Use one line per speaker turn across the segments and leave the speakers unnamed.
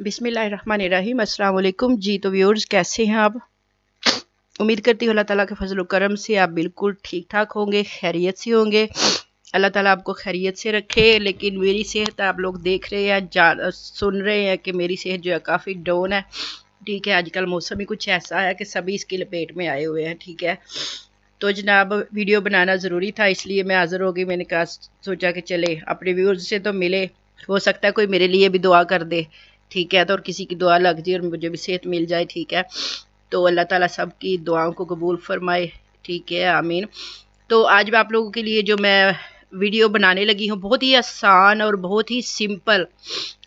बिस्मिल्लाहिर्रहमानिर्रहीम। अस्सलाम वालेकुम जी। तो व्यूअर्स, कैसे हैं आप? उम्मीद करती हूँ अल्लाह ताला के फजल करम से आप बिल्कुल ठीक ठाक होंगे, खैरियत से होंगे। अल्लाह ताला आपको खैरियत से रखे। लेकिन मेरी सेहत आप लोग देख रहे हैं, सुन रहे हैं कि मेरी सेहत जो है काफ़ी डाउन है। ठीक है, आजकल मौसम ही कुछ ऐसा है कि सभी इसकी लपेट में आए हुए हैं। ठीक है, तो जनाब वीडियो बनाना ज़रूरी था, इसलिए मैं हाज़िर हो गई। मैंने कहा, सोचा कि चले अपने व्यूअर्स से तो मिले, हो सकता है कोई मेरे लिए भी दुआ कर दे। ठीक है, तो और किसी की दुआ लग जाए और मुझे भी सेहत मिल जाए। ठीक है, तो अल्लाह ताला सब की दुआओं को कबूल फरमाए। ठीक है, आमीन। तो आज मैं आप लोगों के लिए जो मैं वीडियो बनाने लगी हूँ, बहुत ही आसान और बहुत ही सिंपल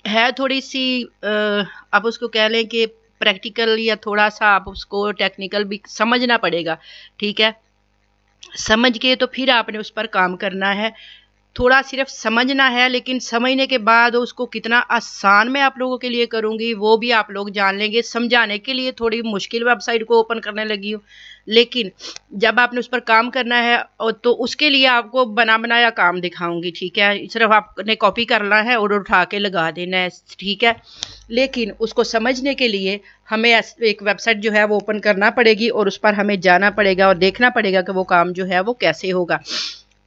है। थोड़ी सी आप उसको कह लें कि प्रैक्टिकल, या थोड़ा सा आप उसको टेक्निकल भी समझना पड़ेगा। ठीक है, समझ के तो फिर आपने उस पर काम करना है। थोड़ा सिर्फ समझना है, लेकिन समझने के बाद उसको कितना आसान मैं आप लोगों के लिए करूंगी वो भी आप लोग जान लेंगे। समझाने के लिए थोड़ी मुश्किल वेबसाइट को ओपन करने लगी हूँ, लेकिन जब आपने उस पर काम करना है तो उसके लिए आपको बना बनाया काम दिखाऊंगी। ठीक है, सिर्फ आपने कॉपी करना है और उठा के लगा देना है। ठीक है, लेकिन उसको समझने के लिए हमें एक वेबसाइट जो है वो ओपन करना पड़ेगी और उस पर हमें जाना पड़ेगा और देखना पड़ेगा कि वो काम जो है वो कैसे होगा।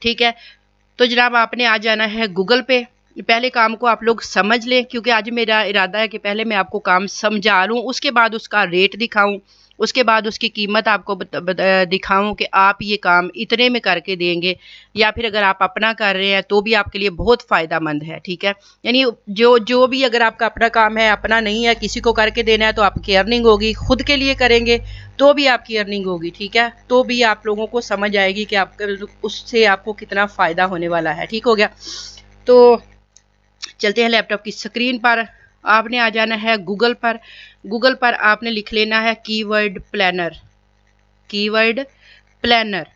ठीक है, तो जनाब आपने आ जाना है गूगल पे। पहले काम को आप लोग समझ लें, क्योंकि आज मेरा इरादा है कि पहले मैं आपको काम समझा लूँ, उसके बाद उसका रेट दिखाऊं, उसके बाद उसकी कीमत आपको दिखाऊं कि आप ये काम इतने में करके देंगे, या फिर अगर आप अपना कर रहे हैं तो भी आपके लिए बहुत फ़ायदा मंद है। ठीक है, यानी जो भी अगर आपका अपना काम है, अपना नहीं है, किसी को करके देना है, तो आपकी अर्निंग होगी। खुद के लिए करेंगे तो भी आपकी अर्निंग होगी। ठीक है, तो भी आप लोगों को समझ आएगी कि उससे आपको कितना फ़ायदा होने वाला है। ठीक हो गया, तो चलते हैं लैपटॉप की स्क्रीन पर। आपने आ जाना है गूगल पर। गूगल पर आपने लिख लेना है कीवर्ड प्लानर। कीवर्ड प्लानर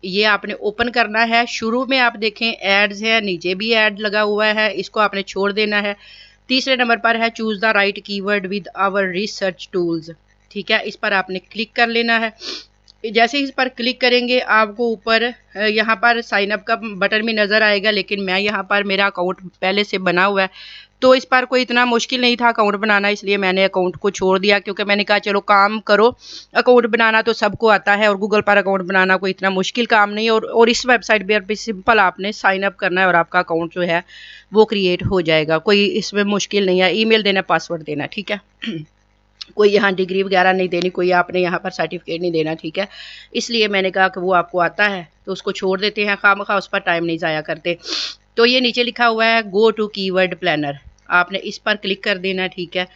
ये आपने ओपन करना है। शुरू में आप देखें एड्स है, नीचे भी एड लगा हुआ है, इसको आपने छोड़ देना है। तीसरे नंबर पर है choose the right keyword with our research tools. ठीक है, इस पर आपने क्लिक कर लेना है। जैसे इस पर क्लिक करेंगे आपको ऊपर यहाँ पर साइन अप का बटन भी नज़र आएगा, लेकिन मैं यहाँ पर मेरा अकाउंट पहले से बना हुआ है, तो इस पर कोई इतना मुश्किल नहीं था अकाउंट बनाना, इसलिए मैंने अकाउंट को छोड़ दिया। क्योंकि मैंने कहा चलो काम करो, अकाउंट बनाना तो सबको आता है और गूगल पर अकाउंट बनाना कोई इतना मुश्किल काम नहीं है। और इस वेबसाइट पर भी सिंपल आपने साइन अप करना है और आपका अकाउंट जो है वो क्रिएट हो जाएगा। कोई इसमें मुश्किल नहीं है, ईमेल देना, पासवर्ड देना। ठीक है, कोई यहाँ डिग्री वगैरह नहीं देनी, कोई आपने यहाँ पर सर्टिफिकेट नहीं देना। ठीक है, इसलिए मैंने कहा कि वो आपको आता है तो उसको छोड़ देते हैं, खामखा उस पर टाइम नहीं ज़ाया करते। तो ये नीचे लिखा हुआ है गो टू कीवर्ड प्लानर, आपने इस पर क्लिक कर देना। ठीक है,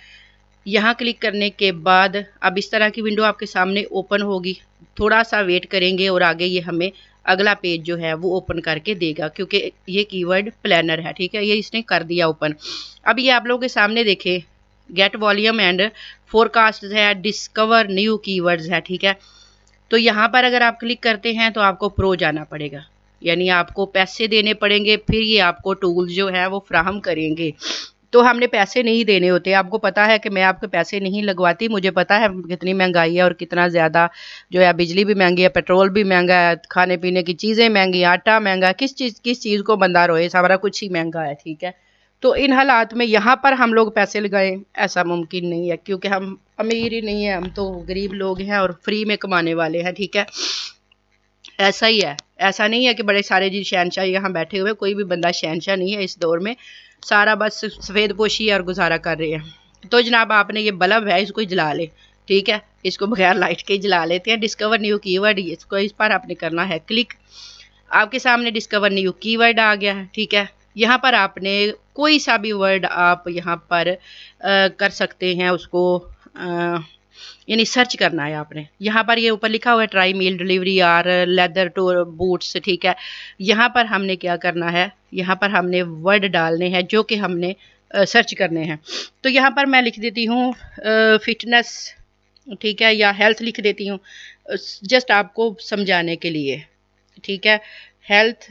यहाँ क्लिक करने के बाद अब इस तरह की विंडो आपके सामने ओपन होगी। थोड़ा सा वेट करेंगे और आगे ये हमें अगला पेज जो है वो ओपन करके देगा, क्योंकि ये कीवर्ड प्लानर है। ठीक है, ये इसने कर दिया ओपन। अब ये आप लोगों के सामने देखें गेट वॉल्यूम एंड फोरकास्ट है, डिस्कवर न्यू कीवर्ड्स है। ठीक है, तो यहाँ पर अगर आप क्लिक करते हैं तो आपको प्रो जाना पड़ेगा, यानी आपको पैसे देने पड़ेंगे, फिर ये आपको टूल्स जो है वो फ्राहम करेंगे। तो हमने पैसे नहीं देने होते। आपको पता है कि मैं आपके पैसे नहीं लगवाती, मुझे पता है कितनी महंगाई है और कितना ज़्यादा जो है बिजली भी महंगी है, पेट्रोल भी महंगा है, खाने पीने की चीज़ें महंगी, आटा महंगा है, किस चीज़ को बंदा रोए, सारा कुछ ही महंगा है। ठीक है, तो इन हालात में यहाँ पर हम लोग पैसे लगाएं ऐसा मुमकिन नहीं है, क्योंकि हम अमीर ही नहीं है, हम तो गरीब लोग हैं और फ्री में कमाने वाले हैं। ठीक है, ऐसा ही है, ऐसा नहीं है कि बड़े सारे जी शहनशाह यहाँ बैठे हुए, कोई भी बंदा शहनशाह नहीं है इस दौर में, सारा बस सफ़ेद पोशी और गुजारा कर रहे हैं। तो जनाब आपने ये बल्ब है, इसको जला ले। ठीक है, इसको बगैर लाइट के जला लेते हैं। डिस्कवर न्यू कीवर्ड, इसको इस पर आपने करना है क्लिक। आपके सामने डिस्कवर न्यू कीवर्ड आ गया है। ठीक है, यहाँ पर आपने कोई सा भी वर्ड आप यहाँ पर कर सकते हैं, उसको यानी सर्च करना है आपने। यहाँ पर ये ऊपर लिखा हुआ है try meal delivery or leather to boots. ठीक है, यहाँ पर हमने क्या करना है, यहाँ पर हमने वर्ड डालने हैं जो कि हमने सर्च करने हैं। तो यहाँ पर मैं लिख देती हूँ फिटनेस। ठीक है, या हेल्थ लिख देती हूँ, जस्ट आपको समझाने के लिए। ठीक है, हेल्थ,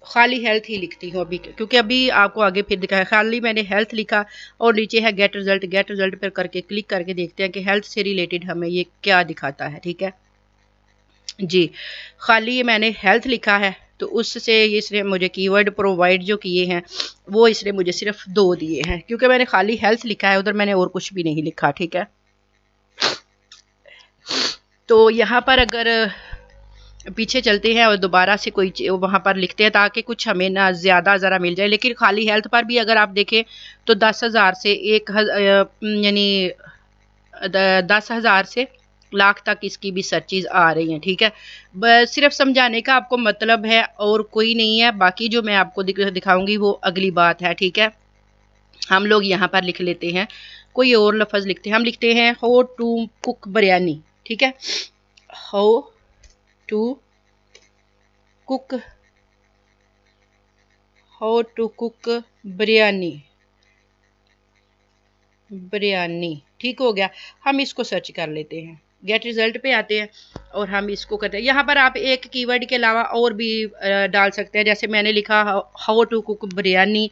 खाली हेल्थ ही लिखती हूँ अभी, क्योंकि अभी आपको आगे फिर दिखाया। खाली मैंने हेल्थ लिखा और नीचे है गेट रिजल्ट। गेट रिजल्ट पर करके क्लिक करके देखते हैं कि हेल्थ से रिलेटेड हमें ये क्या दिखाता है। ठीक है जी, खाली ये मैंने हेल्थ लिखा है, तो उससे इसने मुझे कीवर्ड प्रोवाइड जो किए हैं वो इसने मुझे सिर्फ 2 दिए हैं, क्योंकि मैंने खाली हेल्थ लिखा है, उधर मैंने और कुछ भी नहीं लिखा। ठीक है, तो यहाँ पर अगर पीछे चलते हैं और दोबारा से कोई वहाँ पर लिखते हैं ताकि कुछ हमें ना ज़्यादा ज़रा मिल जाए। लेकिन खाली हेल्थ पर भी अगर आप देखें तो 10,000 से यानी 10,000 से लाख तक इसकी भी सर्चेज आ रही हैं। ठीक है, बस सिर्फ समझाने का आपको मतलब है और कोई नहीं है। बाकी जो मैं आपको दिखाऊंगी वो अगली बात है। ठीक है, हम लोग यहाँ पर लिख लेते हैं कोई और लफ्ज़ लिखते हैं। हम लिखते हैं हाउ टू कुक बिरयानी। ठीक है, how to cook, how to cook biryani, biryani. ठीक हो गया, हम इसको सर्च कर लेते हैं, गेट रिजल्ट पे आते हैं और हम इसको करते हैं। यहाँ पर आप एक कीवर्ड के अलावा और भी डाल सकते हैं। जैसे मैंने लिखा हाउ टू कुक बिरयानी,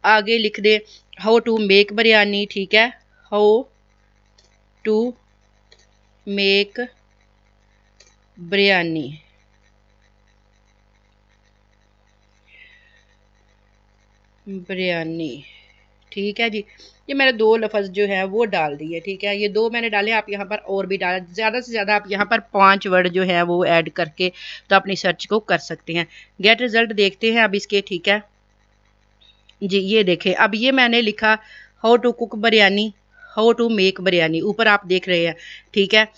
आगे लिख दे हाउ टू मेक बिरयानी। ठीक है, how to make biryani, biryani. ठीक है जी, ये मैंने 2 लफ्ज़ जो है वो डाल दिए। ठीक है, ये 2 मैंने डाले, आप यहाँ पर और भी डाल, ज़्यादा से ज़्यादा आप यहाँ पर 5 वर्ड जो है वो ऐड करके तो अपनी सर्च को कर सकते हैं। गेट रिजल्ट देखते हैं अब इसके। ठीक है जी, ये देखें, अब ये मैंने लिखा how to cook biryani, how to make biryani, ऊपर आप देख रहे हैं। ठीक है,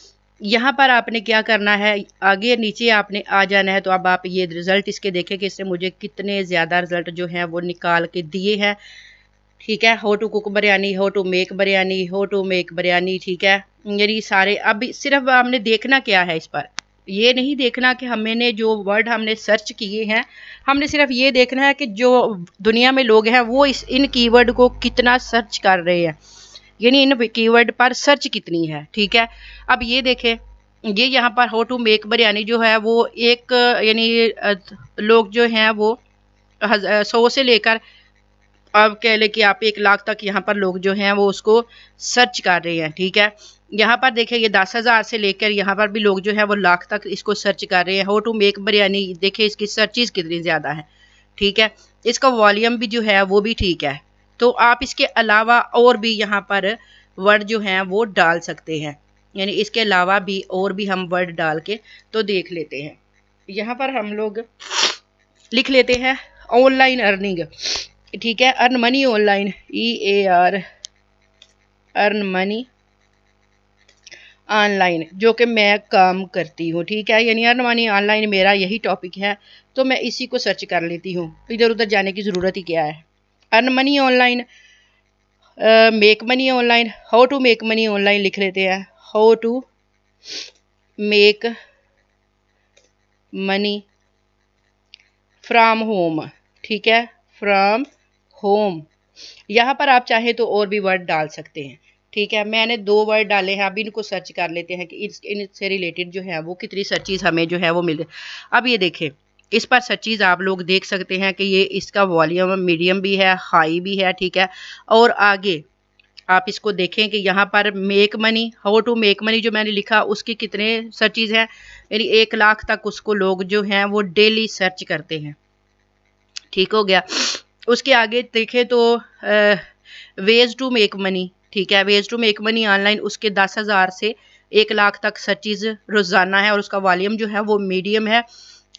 यहाँ पर आपने क्या करना है, आगे नीचे आपने आ जाना है। तो अब आप ये रिजल्ट इसके देखें कि इसने मुझे कितने ज़्यादा रिजल्ट जो हैं वो निकाल के दिए हैं। ठीक है, how to cook biryani, how to make biryani, how to make biryani. ठीक है, यानी सारे। अब सिर्फ हमने देखना क्या है, इस पर ये नहीं देखना कि हमने जो वर्ड हमने सर्च किए हैं, हमने सिर्फ ये देखना है कि जो दुनिया में लोग हैं वो इन कीवर्ड को कितना सर्च कर रहे हैं, यानी इन कीवर्ड पर सर्च कितनी है। ठीक है, अब ये देखें, ये यहाँ पर हाउ टू मेक बिरयानी जो है वो एक यानी लोग जो हैं वो 100 से लेकर अब कह ले कि आप 1 लाख तक यहाँ पर लोग जो हैं वो उसको सर्च कर रहे हैं। ठीक है, यहाँ पर देखें, ये 10,000 से लेकर यहाँ पर भी लोग जो है वो लाख तक इसको सर्च कर रहे हैं। हाउ टू मेक बिरयानी, देखें इसकी सर्चेज कितनी ज़्यादा है। ठीक है, इसका वॉल्यूम भी जो है वो भी ठीक है। तो आप इसके अलावा और भी यहाँ पर वर्ड जो हैं वो डाल सकते हैं, यानी इसके अलावा भी और भी हम वर्ड डाल के तो देख लेते हैं। यहाँ पर हम लोग लिख लेते हैं ऑनलाइन अर्निंग। ठीक है, earn money online, EAR, earn money online, जो कि मैं काम करती हूँ। ठीक है, यानी अर्न मनी ऑनलाइन मेरा यही टॉपिक है, तो मैं इसी को सर्च कर लेती हूँ, इधर उधर जाने की ज़रूरत ही क्या है। Earn money online, make money online, how to make money online लिख लेते हैं, how to make money from home. ठीक है, फ्रॉम होम। यहाँ पर आप चाहे तो और भी वर्ड डाल सकते हैं। ठीक है, मैंने 2 वर्ड डाले हैं, अब इनको सर्च कर लेते हैं कि इनसे रिलेटेड जो है वो कितनी सर्चेज हमें जो है वो मिल। अब ये देखें, इस पर सर्चेज आप लोग देख सकते हैं कि ये इसका वॉल्यूम मीडियम भी है, हाई भी है। ठीक है, और आगे आप इसको देखें कि यहाँ पर make money, how to make money जो मैंने लिखा उसकी कितने सर्चेज हैं, यानी 1 लाख तक उसको लोग जो हैं वो डेली सर्च करते हैं। ठीक हो गया, उसके आगे देखें तो वेज टू मेक मनी। ठीक है, ways to make money online, उसके 10,000 से 1 लाख तक सर्चेज रोज़ाना है और उसका वॉल्यूम जो है वो मीडियम है।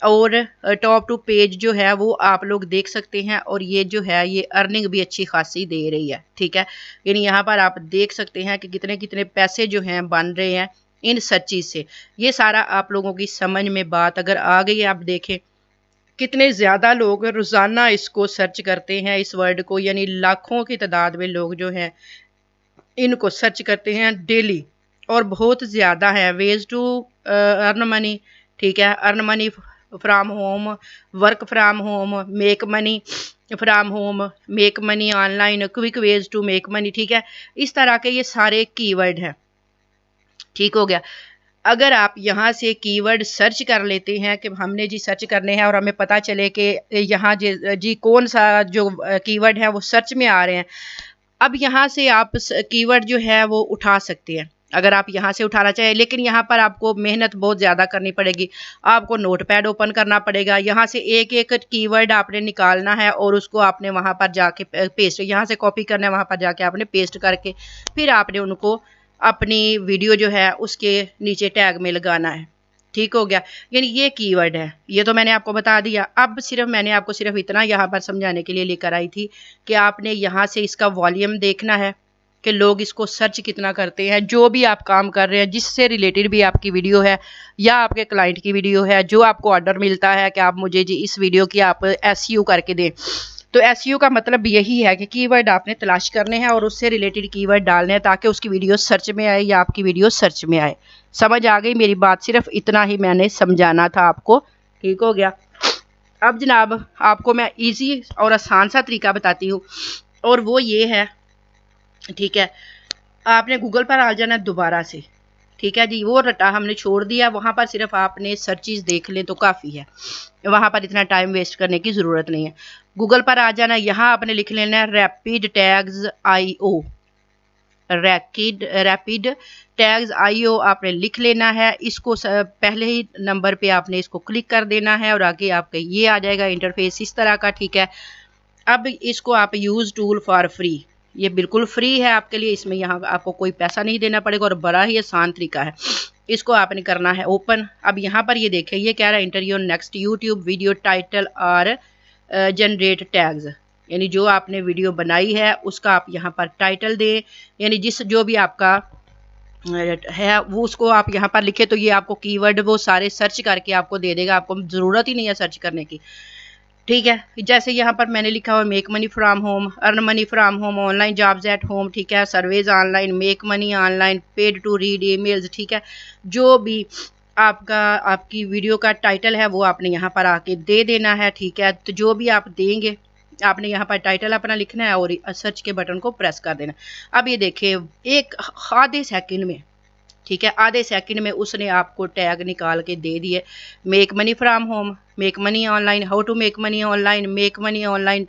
और टॉप टू पेज जो है वो आप लोग देख सकते हैं, और ये जो है ये अर्निंग भी अच्छी खासी दे रही है। ठीक है, यानी यहाँ पर आप देख सकते हैं कि कितने कितने पैसे जो हैं बन रहे हैं इन सर्चेज से। ये सारा आप लोगों की समझ में बात अगर आ गई, आप देखें कितने ज़्यादा लोग रोज़ाना इसको सर्च करते हैं, इस वर्ड को, यानी लाखों की तादाद में लोग जो हैं इनको सर्च करते हैं डेली, और बहुत ज़्यादा है। Ways to earn money. ठीक है, earn money from home, work from home, make money from home, make money online, quick ways to make money. ठीक है, इस तरह के ये सारे कीवर्ड हैं। ठीक हो गया, अगर आप यहाँ से कीवर्ड सर्च कर लेते हैं कि हमने जी सर्च करने हैं और हमें पता चले कि यहाँ जी कौन सा जो कीवर्ड है वो सर्च में आ रहे हैं, अब यहाँ से आप कीवर्ड जो है वो उठा सकते हैं। अगर आप यहाँ से उठाना चाहें, लेकिन यहाँ पर आपको मेहनत बहुत ज़्यादा करनी पड़ेगी। आपको नोटपैड ओपन करना पड़ेगा, यहाँ से एक एक कीवर्ड आपने निकालना है और उसको आपने वहाँ पर जाके पेस्ट, यहाँ से कॉपी करना है, वहाँ पर जाके आपने पेस्ट करके फिर आपने उनको अपनी वीडियो जो है उसके नीचे टैग में लगाना है। ठीक हो गया, यानी ये कीवर्ड है, ये तो मैंने आपको बता दिया। अब सिर्फ मैंने आपको सिर्फ इतना यहाँ पर समझाने के लिए लेकर आई थी कि आपने यहाँ से इसका वॉल्यूम देखना है कि लोग इसको सर्च कितना करते हैं। जो भी आप काम कर रहे हैं, जिससे रिलेटेड भी आपकी वीडियो है या आपके क्लाइंट की वीडियो है, जो आपको ऑर्डर मिलता है कि आप मुझे जी इस वीडियो की आप एसईओ करके दें, तो एसईओ का मतलब यही है कि कीवर्ड आपने तलाश करने हैं और उससे रिलेटेड कीवर्ड डालने हैं ताकि उसकी वीडियो सर्च में आए या आपकी वीडियो सर्च में आए। समझ आ गई मेरी बात? सिर्फ इतना ही मैंने समझाना था आपको। ठीक हो गया। अब जनाब आपको मैं इजी और आसान सा तरीका बताती हूँ, और वो ये है, ठीक है, आपने गूगल पर आ जाना दोबारा से। ठीक है जी, वो रटा हमने छोड़ दिया, वहाँ पर सिर्फ आपने सर्चेस देख लें तो काफ़ी है, वहाँ पर इतना टाइम वेस्ट करने की ज़रूरत नहीं है। गूगल पर आ जाना, यहाँ आपने लिख लेना है rapid tags IO, rapid tags IO आपने लिख लेना है। इसको पहले ही नंबर पे आपने इसको क्लिक कर देना है और आगे आपका ये आ जाएगा इंटरफेस इस तरह का। ठीक है, अब इसको आप यूज़ टूल फॉर फ्री, ये बिल्कुल फ्री है आपके लिए, इसमें यहाँ आपको कोई पैसा नहीं देना पड़ेगा और बड़ा ही आसान तरीका है। इसको आपने करना है ओपन। अब यहाँ पर ये देखें, ये कह रहा है inter your next YouTube video title और जनरेट टैग्स, यानी जो आपने वीडियो बनाई है उसका आप यहाँ पर टाइटल दें, यानी जो भी आपका है वो उसको आप यहाँ पर लिखे, तो ये आपको कीवर्ड वो सारे सर्च करके आपको दे देगा, आपको ज़रूरत ही नहीं है सर्च करने की। ठीक है, जैसे यहाँ पर मैंने लिखा हुआ make money from home, earn money from home, online jobs at home, ठीक है, surveys online, make money online, paid to read emails. ठीक है, जो भी आपकी वीडियो का टाइटल है वो आपने यहाँ पर आके दे देना है। ठीक है, तो जो भी आप देंगे आपने यहाँ पर टाइटल अपना लिखना है और सर्च के बटन को प्रेस कर देना। अब ये देखिए एक आधे सेकंड में, ठीक है, आधे सेकंड में उसने आपको टैग निकाल के दे दिए, make money from home, make money online, how to make money online, make money online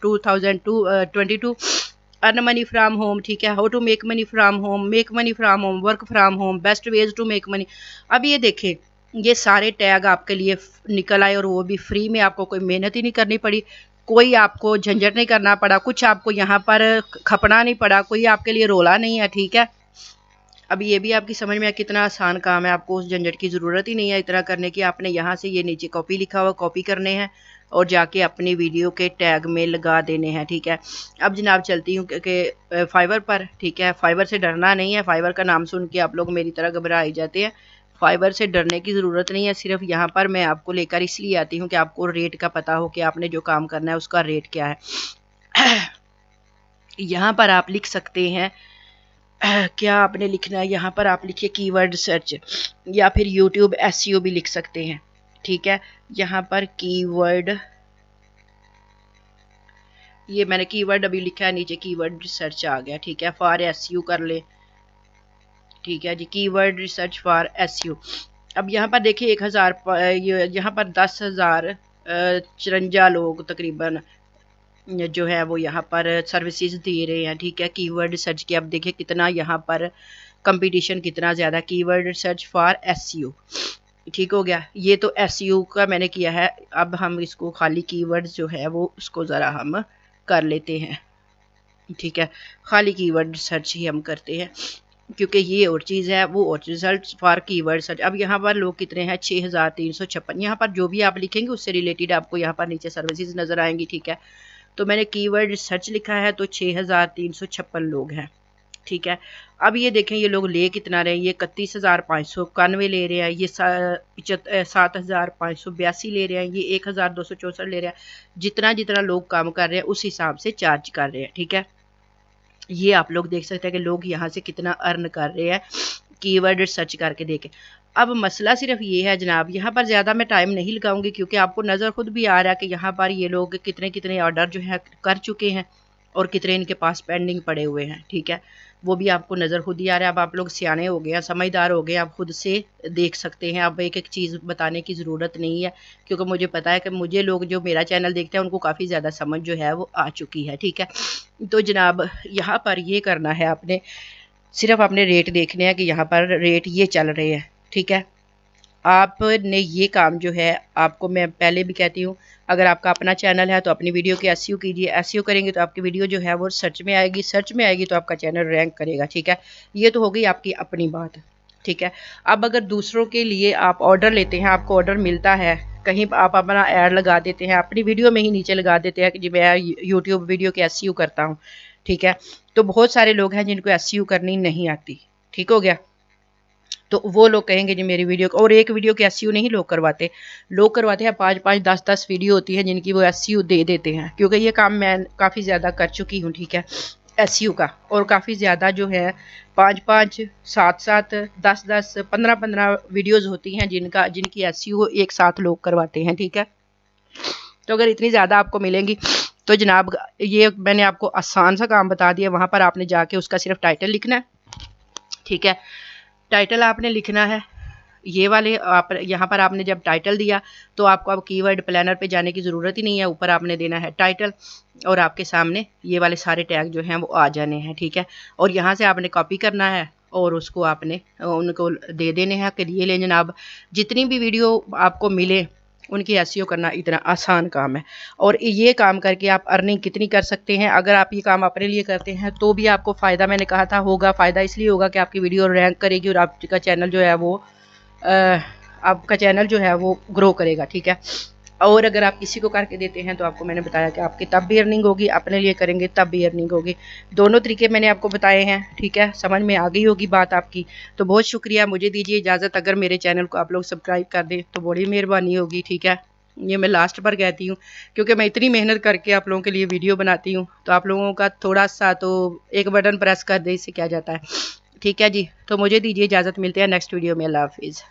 2022, earn money from home, ठीक है, how to make money from home, make money from home, work from home, best ways to make money. अब ये देखें, ये सारे tag आपके लिए निकल आए और वो भी फ्री में, आपको कोई मेहनत ही नहीं करनी पड़ी, कोई आपको झंझट नहीं करना पड़ा, कुछ आपको यहाँ पर खपना नहीं पड़ा, कोई आपके लिए रोला नहीं है। ठीक है, अब ये भी आपकी समझ में आया कितना आसान काम है, आपको उस झंझट की ज़रूरत ही नहीं है इतना करने की। आपने यहाँ से ये नीचे कॉपी लिखा हुआ कॉपी करने हैं और जाके अपनी वीडियो के टैग में लगा देने हैं। ठीक है, अब जनाब चलती हूँ कि फाइवर पर। ठीक है, फाइवर से डरना नहीं है, फाइवर का नाम सुन के आप लोग मेरी तरह घबरा ही जाते हैं, फाइवर से डरने की ज़रूरत नहीं है। सिर्फ यहाँ पर मैं आपको लेकर इसलिए आती हूँ कि आपको रेट का पता हो कि आपने जो काम करना है उसका रेट क्या है। यहाँ पर आप लिख सकते हैं, क्या आपने लिखना है, यहाँ पर आप लिखिए कीवर्ड सर्च, या फिर यूट्यूब SEO भी लिख सकते हैं। ठीक है, यहाँ पर कीवर्ड, ये मैंने कीवर्ड अभी लिखा है, नीचे कीवर्ड सर्च आ गया। ठीक है, फॉर SEO कर ले। ठीक है जी, कीवर्ड रिसर्च फॉर SEO। अब यहाँ पर देखिए 1000, यहाँ पर 10,054 लोग तकरीबन जो है वो यहाँ पर सर्विसेज दे रहे हैं। ठीक है, कीवर्ड सर्च की अब देखिए कितना यहाँ पर कंपटीशन कितना ज़्यादा, कीवर्ड सर्च फॉर SEO। ठीक हो गया, ये तो SEO का मैंने किया है। अब हम इसको खाली कीवर्ड्स जो है वो उसको ज़रा हम कर लेते हैं। ठीक है, खाली कीवर्ड सर्च ही हम करते हैं क्योंकि ये और चीज़ है वो और, रिजल्ट फॉर कीवर्ड सर्च। अब यहाँ पर लोग कितने हैं, 6,356। यहाँ पर जो भी आप लिखेंगे उससे रिलेटेड आपको यहाँ पर नीचे सर्विसेज नज़र आएंगी। ठीक है, तो मैंने कीवर्ड सर्च लिखा है तो 6,356 लोग हैं। ठीक है, अब ये देखें ये लोग ले कितना रहे हैं, ये 31,591 ले रहे हैं, ये 7,582 ले रहे हैं, ये 1,264 ले रहे हैं। जितना जितना लोग काम कर रहे हैं उस हिसाब से चार्ज कर रहे हैं। ठीक है, ये आप लोग देख सकते हैं कि लोग यहाँ से कितना अर्न कर रहे हैं कीवर्ड सर्च करके देखें। अब मसला सिर्फ ये है जनाब, यहाँ पर ज़्यादा मैं टाइम नहीं लगाऊंगी क्योंकि आपको नज़र खुद भी आ रहा है कि यहाँ पर ये लोग कितने कितने ऑर्डर जो है कर चुके हैं और कितने इनके पास पेंडिंग पड़े हुए हैं। ठीक है, वो भी आपको नज़र खुद ही आ रहा है। अब आप लोग सियाने हो गए हैं, समझदार हो गए, आप खुद से देख सकते हैं। अब एक एक चीज़ बताने की ज़रूरत नहीं है क्योंकि मुझे पता है कि मुझे लोग जो मेरा चैनल देखते हैं उनको काफ़ी ज़्यादा समझ जो है वो आ चुकी है। ठीक है, तो जनाब यहाँ पर ये करना है आपने, सिर्फ आपने रेट देखने हैं कि यहाँ पर रेट ये चल रहे हैं, ठीक है। आपने ये काम जो है, आपको मैं पहले भी कहती हूँ, अगर आपका अपना चैनल है तो अपनी वीडियो की एसईओ कीजिए। एसईओ करेंगे तो आपकी वीडियो जो है वो सर्च में आएगी, सर्च में आएगी तो आपका चैनल रैंक करेगा, ठीक है। ये तो हो गई आपकी अपनी बात, ठीक है। अब अगर दूसरों के लिए आप ऑर्डर लेते हैं, आपको ऑर्डर मिलता है, कहीं आप अपना ऐड लगा देते हैं, अपनी वीडियो में ही नीचे लगा देते हैं कि जी मैं यूट्यूब वीडियो की एसईओ करता हूँ, ठीक है। तो बहुत सारे लोग हैं जिनको एसईओ करनी नहीं आती, ठीक हो गया। तो वो लोग कहेंगे जी मेरी वीडियो, और एक वीडियो के एसईओ नहीं लोग करवाते, लोग करवाते हैं 5-5 10-10 वीडियो होती है जिनकी वो एसईओ दे देते हैं, क्योंकि ये काम मैं काफ़ी ज़्यादा कर चुकी हूँ, ठीक है, एसईओ का। और काफ़ी ज़्यादा जो है 5-5 7-7 10-10 15-15 वीडियोज़ होती हैं जिनकी एसईओ एक साथ लोग करवाते हैं, ठीक है। तो अगर इतनी ज़्यादा आपको मिलेंगी तो जनाब ये मैंने आपको आसान सा काम बता दिया। वहाँ पर आपने जाके उसका सिर्फ टाइटल लिखना है, ठीक है। टाइटल आपने लिखना है ये वाले, आप यहाँ पर आपने जब टाइटल दिया तो आपको अब कीवर्ड प्लानर पे जाने की ज़रूरत ही नहीं है, ऊपर आपने देना है टाइटल और आपके सामने ये वाले सारे टैग जो हैं वो आ जाने हैं, ठीक है। और यहाँ से आपने कॉपी करना है और उसको आपने उनको दे देने हैं कि ये ले जनाब, जितनी भी वीडियो आपको मिले उनकी एसईओ करना इतना आसान काम है। और ये काम करके आप अर्निंग कितनी कर सकते हैं, अगर आप ये काम अपने लिए करते हैं तो भी आपको फ़ायदा, मैंने कहा था होगा, फ़ायदा इसलिए होगा कि आपकी वीडियो रैंक करेगी और आपका चैनल जो है वो आपका चैनल जो है वो ग्रो करेगा, ठीक है। और अगर आप किसी को करके देते हैं तो आपको मैंने बताया कि आपकी तब भी अर्निंग होगी, अपने लिए करेंगे तब भी अर्निंग होगी। दोनों तरीके मैंने आपको बताए हैं, ठीक है, समझ में आ गई होगी बात आपकी। तो बहुत शुक्रिया, मुझे दीजिए इजाज़त। अगर मेरे चैनल को आप लोग सब्सक्राइब कर दें तो बड़ी मेहरबानी होगी, ठीक है। ये मैं लास्ट पर कहती हूँ क्योंकि मैं इतनी मेहनत करके आप लोगों के लिए वीडियो बनाती हूँ, तो आप लोगों का थोड़ा सा तो एक बटन प्रेस कर दे, इससे क्या जाता है, ठीक है जी। तो मुझे दीजिए इजाज़त, मिलते हैं नेक्स्ट वीडियो में। अल्लाह हाफिज़।